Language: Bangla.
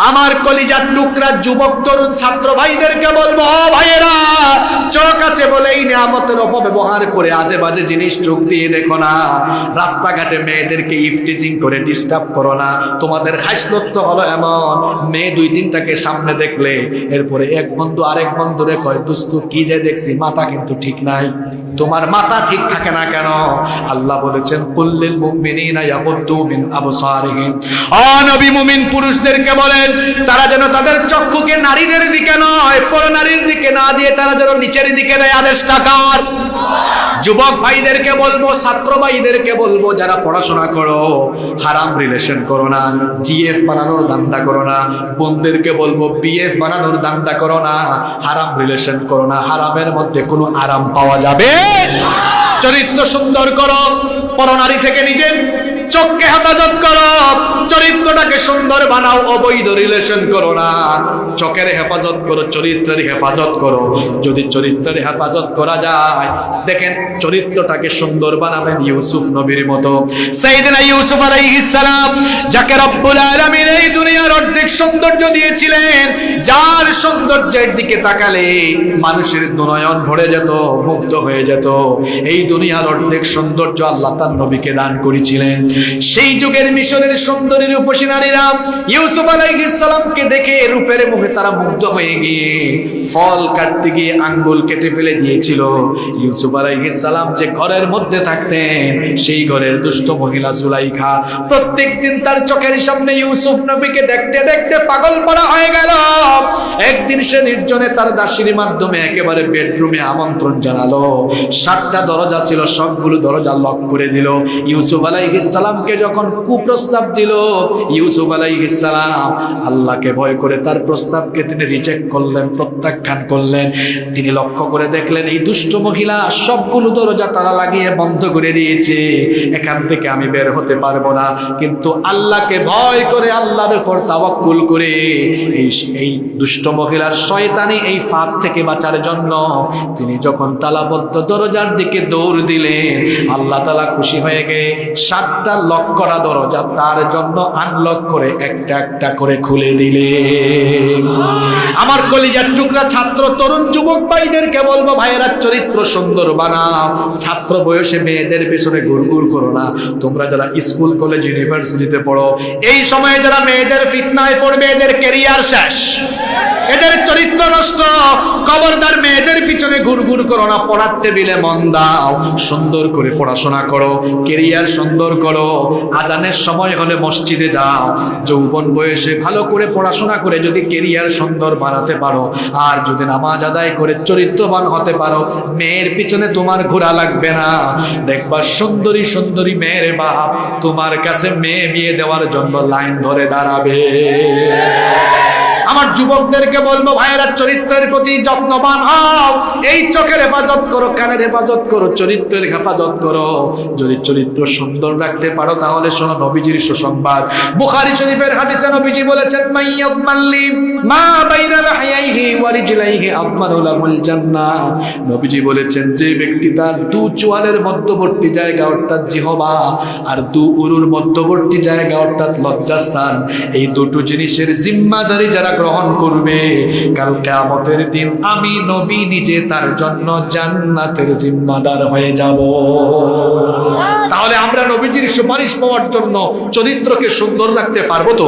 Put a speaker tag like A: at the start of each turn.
A: আমার কলিজার টুকরা যুবক তরুণ ছাত্র ভাইদেরকে বলবো, ভাইয়েরা, চোখ আছে বলেই নিয়ামতের অপব্যবহার করে আজে বাজে জিনিস চোখ দিয়ে দেখো না। রাস্তাঘাটে মেয়েদেরকে ইফটিজিং করে ডিস্টার্ব করো না। তোমাদের খাসলত হলো এমন, মেয়ে দুই তিনটাকে সামনে দেখলে এরপরে এক বন্ধু আরেক বন্ধুরে কয়, দোস্ত কি যে দেখছি, মাথা কিন্তু ঠিক নাই। তোমার মাথা ঠিক থাকে না কেন? আল্লাহ বলেছেন, কুল্লিল মুমিনিনা ইয়াগুদ্দু মিন আবসারিহিম। ও নবী, মুমিন পুরুষদেরকে বলেন তারা যেন তাদের চক্ষুকে নারীদের দিকে নয়, পরনারীর দিকে না দিয়ে তারা যেন নিচের দিকে দেয়। আদেশটা কার? যুবক ভাইদেরকে বলবো, ছাত্র ভাইদেরকে বলবো, যারা পড়াশোনা করো, হারাম রিলেশন করো না, জিএফ বানানোর ধান্দা করো না। বোনদেরকে বলবো, বিএফ বানানোর ধান্দা করো না, হারাম রিলেশন করো না। হারামের মধ্যে কোনো আরাম পাওয়া যাবে। চরিত্র সুন্দর করো, পরনারী থেকে নিজের চোখকে হেফাজত করো, চরিত্রটাকে সুন্দর বানাও, অবৈধ রিলেশন করো না। চোখের হেফাজত করো, চরিত্রের হেফাজত করো। যদি চরিত্রের হেফাজত করা যায়, দেখেন চরিত্রটাকে সুন্দর বানাবেন ইউসুফ নবীর মতো। সাইয়েদনা ইউসুফ আলাইহিস সালাম, যাকে রব্বুল আলামিন এই দুনিয়ার অর্ধেক সৌন্দর্য দিয়েছিলেন, যার সৌন্দর্যের দিকে তাকালে মানুষের দুনয়ন ভরে যেত, মুগ্ধ হয়ে যেত। এই দুনিয়ার অর্ধেক সৌন্দর্য আল্লাহ তার নবীকে দান করেছিলেন। সেই যুগের মিশরের সুন্দরী রূপসী নারীরা ইউসুফ আলাইহিস সালামকে দেখে রূপের মুখে তারা মুগ্ধ হয়ে গিয়ে ফল কাটতে গিয়ে আঙ্গুল কেটে ফেলে দিয়েছিল। ইউসুফ আলাইহিস সালাম যে ঘরের মধ্যে থাকতেন, সেই ঘরের দুষ্ট মহিলা জুলাইখা প্রত্যেকদিন তার চোখের সামনে ইউসুফ নবীকে দেখতে দেখতে পাগল পড়া হয়ে গেল। একদিন সে নির্জনে তার দাসীর মাধ্যমে একেবারে বেডরুমে আমন্ত্রণ জানালো। 7টা দরজা ছিল, সবগুলো দরজা লক করে দিল। ইউসুফ আলাইহিস সালামকে যখন কুপ্রস্তাব দিল, ইউসুফ আলাইহিস সালাম আল্লাহকে ভয় করে তার প্রস্তাবকে তিনি রিজেক্ট করলেন, প্রত্যাখ্যান করলেন। তিনি লক্ষ্য করে দেখলেন এই দুষ্ট মহিলা সবগুলো দরজা তালা লাগিয়ে বন্ধ করে দিয়েছে, এখান থেকে আমি বের হতে পারবো না। কিন্তু আল্লাহকে ভয় করে, আল্লাহর উপর তাওয়াক্কুল করে এই দুষ্ট মহিলার শয়তানি এই ফাঁদ থেকে বাঁচার জন্য তিনি যখন তালাবদ্ধ দরজার দিকে দৌড় দিলেন, আল্লাহ তাআলা খুশি হয়ে গিয়ে 7টা লক করা দরজা তার জন্য আনলক করে একটা একটা করে খুলে দিলেন। আমার কলিজার টুকরা ছাত্র তরুণ যুবক ভাইদেরকে বলবো, ভাইয়েরা, চরিত্র সুন্দর বানাও। ছাত্র বয়সে মেয়েদের পেছনে ঘুরঘুর করো না। তোমরা যারা স্কুল কলেজ ইউনিভার্সিটিতে পড়ো, এই সময়ে যারা মেয়েদের ফিতনায় পড়বে, এদের ক্যারিয়ার শেষ, এদের চরিত্র নষ্ট। খবরদার মেয়েদের পিছনে ঘুরঘুর করো না। পড়ার টেবিলে মন দাও, সুন্দর করে পড়াশোনা করো, ক্যারিয়ার সুন্দর করো। আজানের সময় হলে মসজিদে যাও। যৌবন বয়সে ভালো করে পড়াশোনা করে যদি ক্যারিয়ার সুন্দর বানাতে পারো, আর যদি নামাজ আদায় করে চরিত্রবান হতে পারো, মেয়ের পিছনে তোমার ঘোরা লাগবে না। দেখবা সুন্দরী সুন্দরী মেয়ের বাপ তোমার কাছে মেয়ে বিয়ে দেওয়ার জন্য লাইন ধরে দাঁড়াবে। আমার যুবকদেরকে বলবো, ভাইয়েরা, চরিত্রের প্রতি যত্নবান হও। এই চোখের হেফাজত করো, কানের হেফাজত করো, চরিত্রের হেফাজত করো। যদি চরিত্র সুন্দর রাখতে পারো, তাহলে শোনো নবীজির সুসংবাদ। বুখারী শরীফের হাদিসে নবীজি বলেছেন, মাইয়াদমাল্লি মা বাইনা লাহইহি ওয়া রিজলাইহি আদমানু লাহুল জান্নাহ। নবীজি বলেছেন, যে ব্যক্তি তার দু চোয়ালের মধ্যবর্তী জায়গা অর্থাৎ জিহবা আর দু উরুর মধ্যবর্তী জায়গা অর্থাৎ লজ্জাস্থান, এই দুটো জিনিসের জিম্মাদারি যারা গ্রহণ করবে, কাল কিয়ামতের দিন আমি নবী নিজে তার জন্য জান্নাতের জিম্মাদার হয়ে যাব। তাহলে আমরা নবীজির সুপারিশ পাওয়ার জন্য চরিত্রকে সুন্দর রাখতে পারবো তো?